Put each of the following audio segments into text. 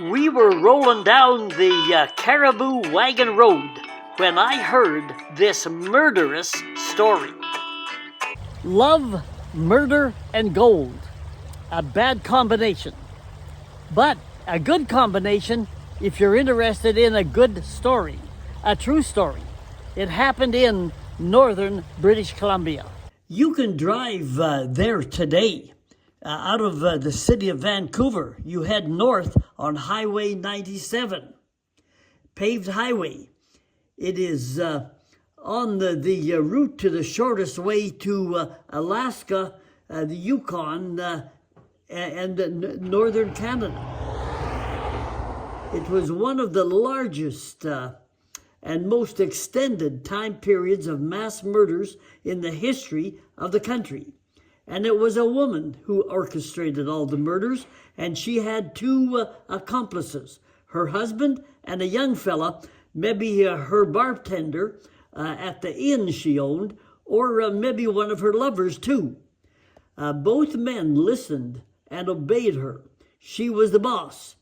We were rolling down the Cariboo Wagon Road when I heard this murderous story. Love, murder, and gold. A bad combination. But a good combination if you're interested in a good story, a true story. It happened in northern British Columbia. You can drive there today. Out of the city of Vancouver, you head north on Highway 97, paved highway. It is on the route to the shortest way to Alaska, the Yukon, and northern Canada. It was one of the largest and most extended time periods of mass murders in the history of the country. And it was a woman who orchestrated all the murders, and she had two accomplices, her husband and a young fella, maybe her bartender at the inn she owned, or maybe one of her lovers too. Both men listened and obeyed her. She was the boss,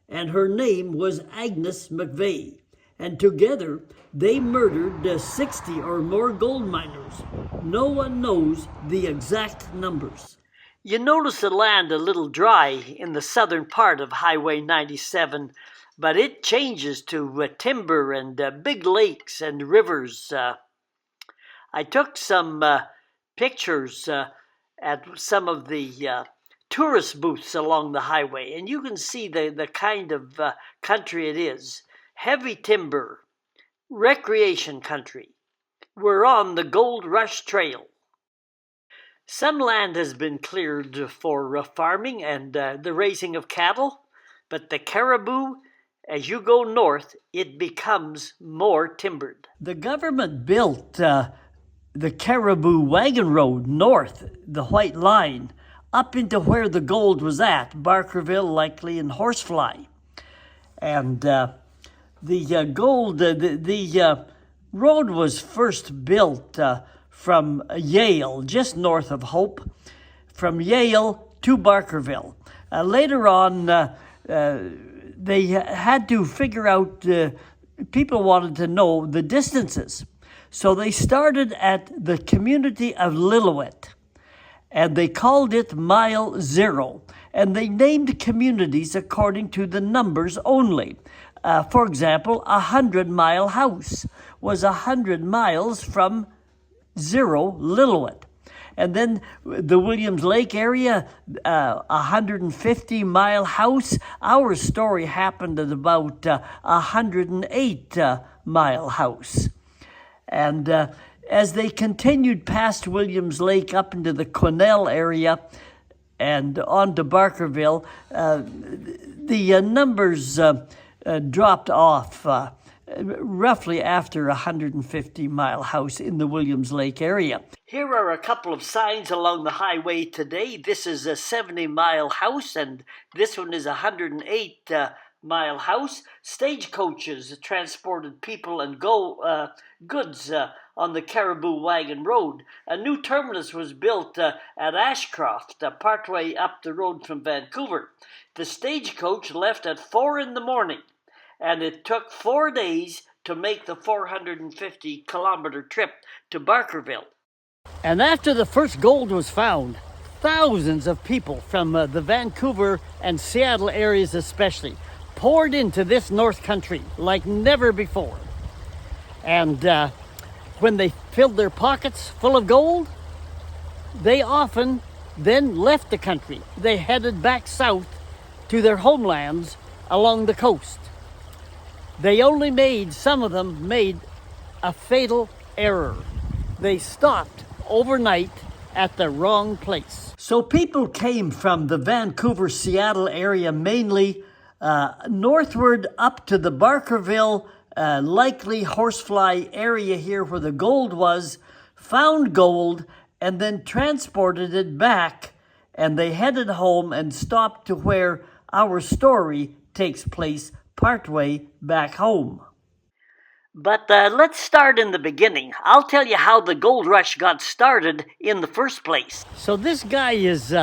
and her name was Agnes McVeigh. And together, they murdered 60 or more gold miners. No one knows the exact numbers. You notice the land a little dry in the southern part of Highway 97, but it changes to timber and big lakes and rivers. I took some pictures at some of the tourist booths along the highway, and you can see the kind of country it is. Heavy timber, recreation country. We're on the Gold Rush Trail. Some land has been cleared for farming and the raising of cattle, but the Cariboo, as you go north, it becomes more timbered. The government built the Cariboo Wagon Road north, the White Line, up into where the gold was at, Barkerville, Likely, and Horsefly. And the road was first built from Yale, just north of Hope, from Yale to Barkerville. Later on, they had to figure out, people wanted to know the distances. So they started at the community of Lillooet, and they called it Mile Zero. And they named communities according to the numbers only. For example, 100-Mile House was 100 miles from zero, Lillooet. And then the Williams Lake area, 150-Mile House. Our story happened at about 108-Mile House. And as they continued past Williams Lake up into the Quesnel area and on to Barkerville, the numbers dropped off roughly after 150-Mile House in the Williams Lake area. Here are a couple of signs along the highway today. This is a 70-Mile House, and this one is a 108-Mile House. Stagecoaches transported people and goods on the Cariboo Wagon Road. A new terminus was built at Ashcroft, partway up the road from Vancouver. The stagecoach left at 4 in the morning, and it took 4 days to make the 450-kilometer trip to Barkerville. And after the first gold was found, thousands of people from the Vancouver and Seattle areas especially poured into this North Country like never before. And when they filled their pockets full of gold, they often then left the country. They headed back south to their homelands along the coast. Some of them made a fatal error. They stopped overnight at the wrong place. So people came from the Vancouver-Seattle area mainly northward up to the Barkerville, Likely, Horsefly area here where the gold was, found gold, and then transported it back, and they headed home and stopped to where our story takes place partway back home. But let's start in the beginning. I'll tell you how the gold rush got started in the first place. So this guy is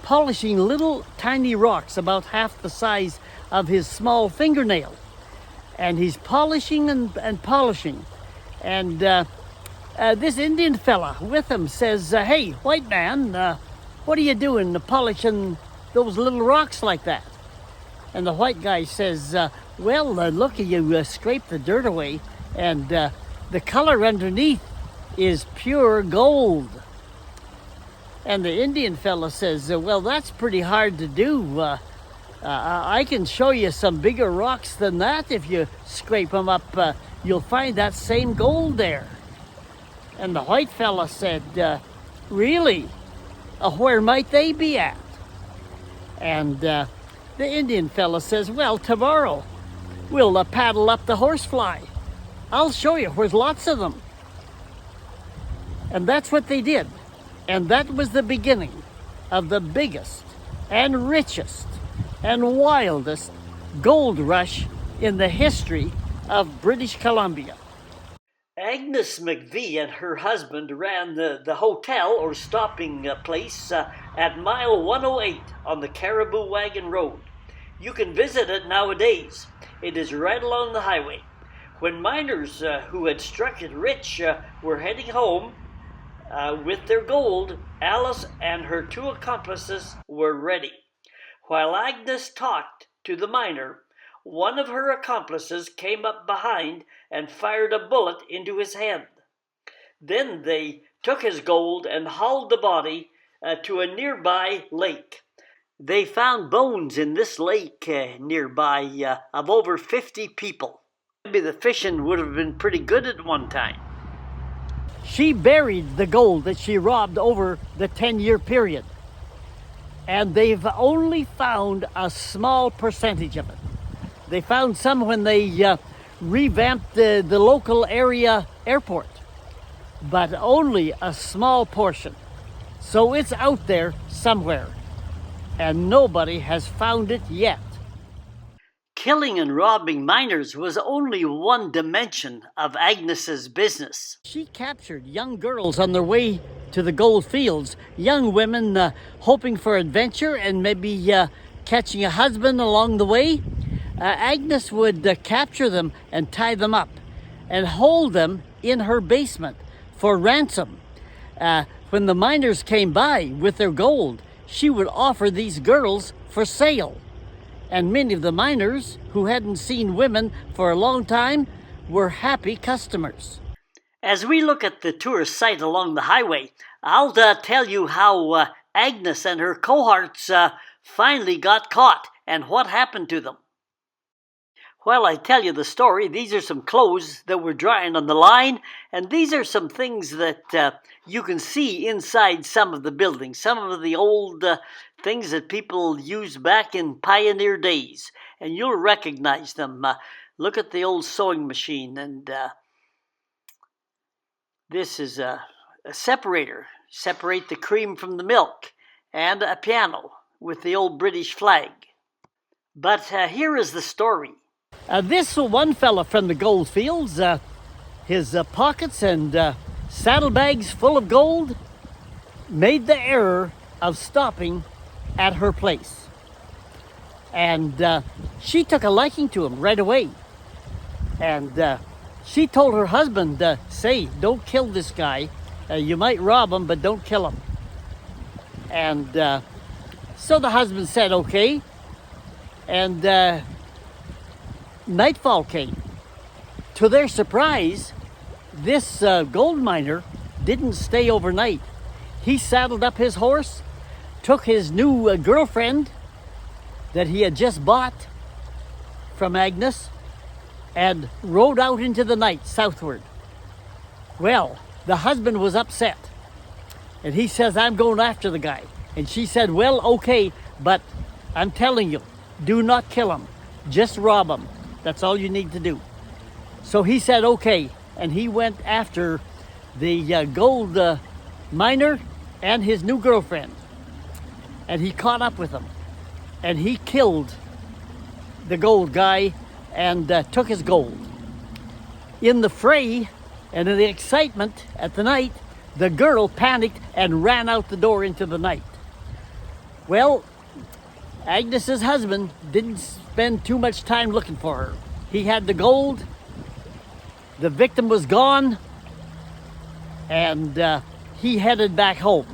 polishing little tiny rocks about half the size of his small fingernail. And he's polishing and polishing. And this Indian fella with him says, hey, white man, what are you doing polishing those little rocks like that? And the white guy says, well, look, you scrape the dirt away, and the color underneath is pure gold. And the Indian fella says, well, that's pretty hard to do. I can show you some bigger rocks than that. If you scrape them up, you'll find that same gold there. And the white fella said, really? Where might they be at? And the Indian fella says, well, tomorrow we'll paddle up the horsefly. I'll show you, there's lots of them. And that's what they did. And that was the beginning of the biggest and richest and wildest gold rush in the history of British Columbia. Agnes McVie and her husband ran the hotel or stopping place at mile 108 on the Cariboo Wagon Road. You can visit it nowadays. It is right along the highway. When miners who had struck it rich were heading home with their gold, Alice and her two accomplices were ready. While Agnes talked to the miner, one of her accomplices came up behind and fired a bullet into his head. Then they took his gold and hauled the body to a nearby lake. They found bones in this lake nearby of over 50 people. Maybe the fishing would have been pretty good at one time. She buried the gold that she robbed over the 10-year period. And they've only found a small percentage of it. They found some when they revamped the local area airport, but only a small portion. So it's out there somewhere, and nobody has found it yet. Killing and robbing miners was only one dimension of Agnes's business. She captured young girls on their way to the gold fields, young women hoping for adventure and maybe catching a husband along the way. Agnes would capture them and tie them up and hold them in her basement for ransom. When the miners came by with their gold, she would offer these girls for sale. And many of the miners who hadn't seen women for a long time were happy customers. As we look at the tourist site along the highway, I'll tell you how Agnes and her cohorts finally got caught and what happened to them. While I tell you the story, these are some clothes that were drying on the line, and these are some things that you can see inside some of the buildings, some of the old things that people used back in pioneer days, and you'll recognize them. Look at the old sewing machine, and this is a separator, separate the cream from the milk, and a piano with the old British flag. But here is the story. This one fella from the gold fields, his pockets and saddlebags full of gold, made the error of stopping at her place. And she took a liking to him right away. And she told her husband, say, don't kill this guy. You might rob him, but don't kill him. And so the husband said, okay. And nightfall came. To their surprise, this gold miner didn't stay overnight. He saddled up his horse, took his new girlfriend that he had just bought from Agnes, and rode out into the night southward. Well, the husband was upset, and he says, I'm going after the guy. And she said, well, okay, but I'm telling you, do not kill him. Just rob him. That's all you need to do. So he said, okay, and he went after the gold miner and his new girlfriend. And he caught up with them. And he killed the gold guy and took his gold. In the fray and in the excitement at the night, the girl panicked and ran out the door into the night. Well, Agnes's husband didn't spend too much time looking for her. He had the gold, the victim was gone, and he headed back home.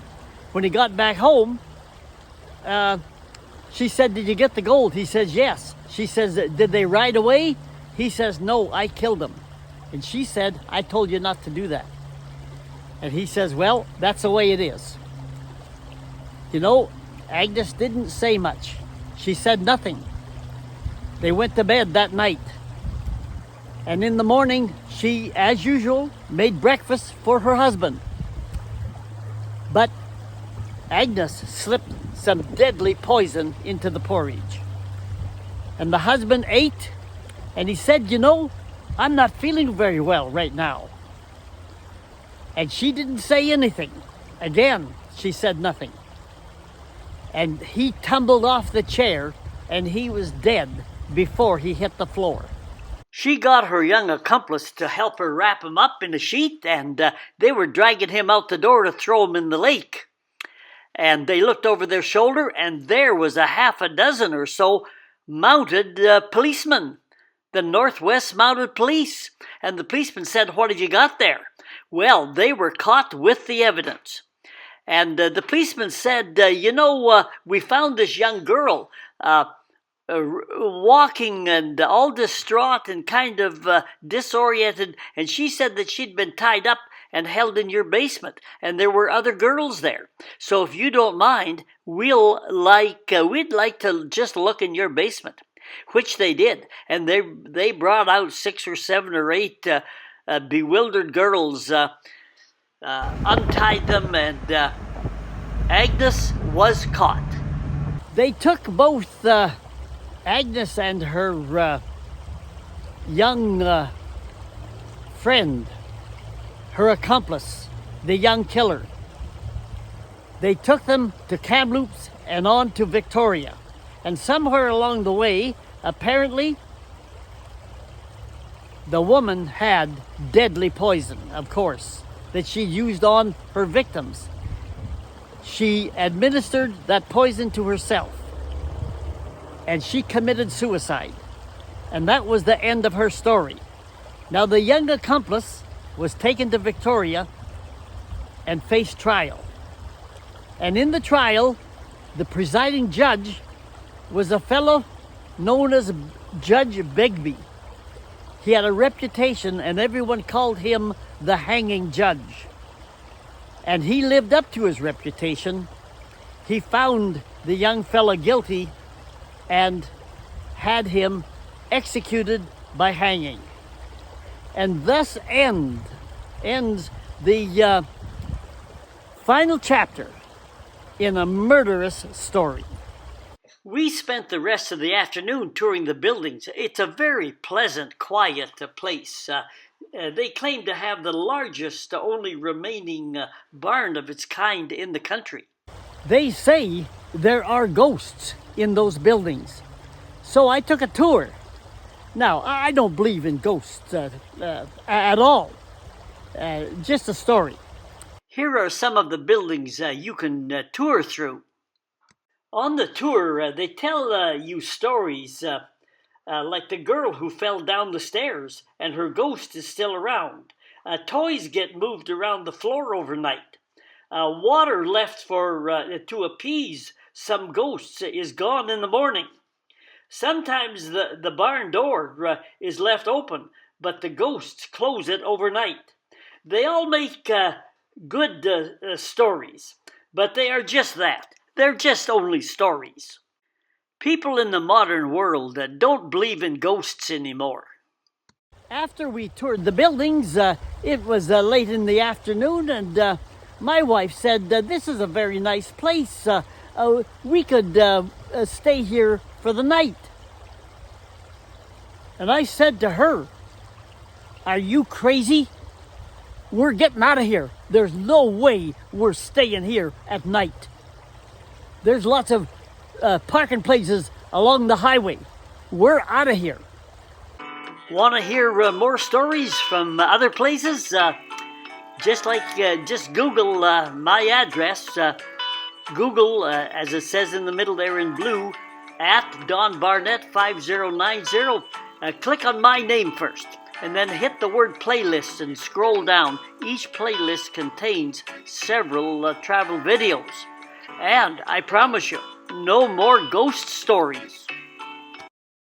When he got back home, she said, "Did you get the gold?" He says, "Yes." She says, "Did they ride away?" He says, "No, I killed them." And she said, "I told you not to do that." And he says, "Well, that's the way it is." You know, Agnes didn't say much. She said nothing. They went to bed that night. And in the morning, she, as usual, made breakfast for her husband. But Agnes slipped some deadly poison into the porridge. And the husband ate, and he said, "You know, I'm not feeling very well right now." And she didn't say anything. Again, she said nothing. And he tumbled off the chair, and he was dead before he hit the floor. She got her young accomplice to help her wrap him up in a sheet, and they were dragging him out the door to throw him in the lake. And they looked over their shoulder, and there was a half a dozen or so mounted policemen, the Northwest Mounted Police. And the policeman said, "What have you got there?" Well, they were caught with the evidence. And the policeman said, we found this young girl walking and all distraught and kind of disoriented, and she said that she'd been tied up and held in your basement, and there were other girls there. So if you don't mind, we'd like to just look in your basement," which they did, and they brought out 6 or 7 or 8 bewildered girls, untied them, and Agnes was caught. They took both Agnes and her young friend, her accomplice, the young killer. They took them to Kamloops and on to Victoria. And somewhere along the way, apparently, the woman had deadly poison, of course, that she used on her victims. She administered that poison to herself, and she committed suicide. And that was the end of her story. Now, the young accomplice was taken to Victoria and faced trial. And in the trial, the presiding judge was a fellow known as Judge Begbie. He had a reputation, and everyone called him the hanging judge. And he lived up to his reputation. He found the young fella guilty and had him executed by hanging. And thus ends the final chapter in a murderous story. We spent the rest of the afternoon touring the buildings. It's a very pleasant, quiet place. They claim to have the largest, only remaining barn of its kind in the country. They say there are ghosts in those buildings. So I took a tour. Now, I don't believe in ghosts at all. Just a story. Here are some of the buildings you can tour through. On the tour, they tell you stories like the girl who fell down the stairs and her ghost is still around. Toys get moved around the floor overnight. Water left to appease some ghosts is gone in the morning. Sometimes the barn door is left open, but the ghosts close it overnight. They all make good stories, but they are just that. They're just only stories. People in the modern world don't believe in ghosts anymore. After we toured the buildings, it was late in the afternoon, and my wife said, "This is a very nice place. We could stay here for the night." And I said to her, "Are you crazy? We're getting out of here. There's no way we're staying here at night. There's lots of parking places along the highway. We're out of here." Want to hear more stories from other places? Just Google my address. Google, as it says in the middle there in blue, at DonBarnett5090. Click on my name first, and then hit the word playlist and scroll down. Each playlist contains several travel videos. And I promise you, no more ghost stories.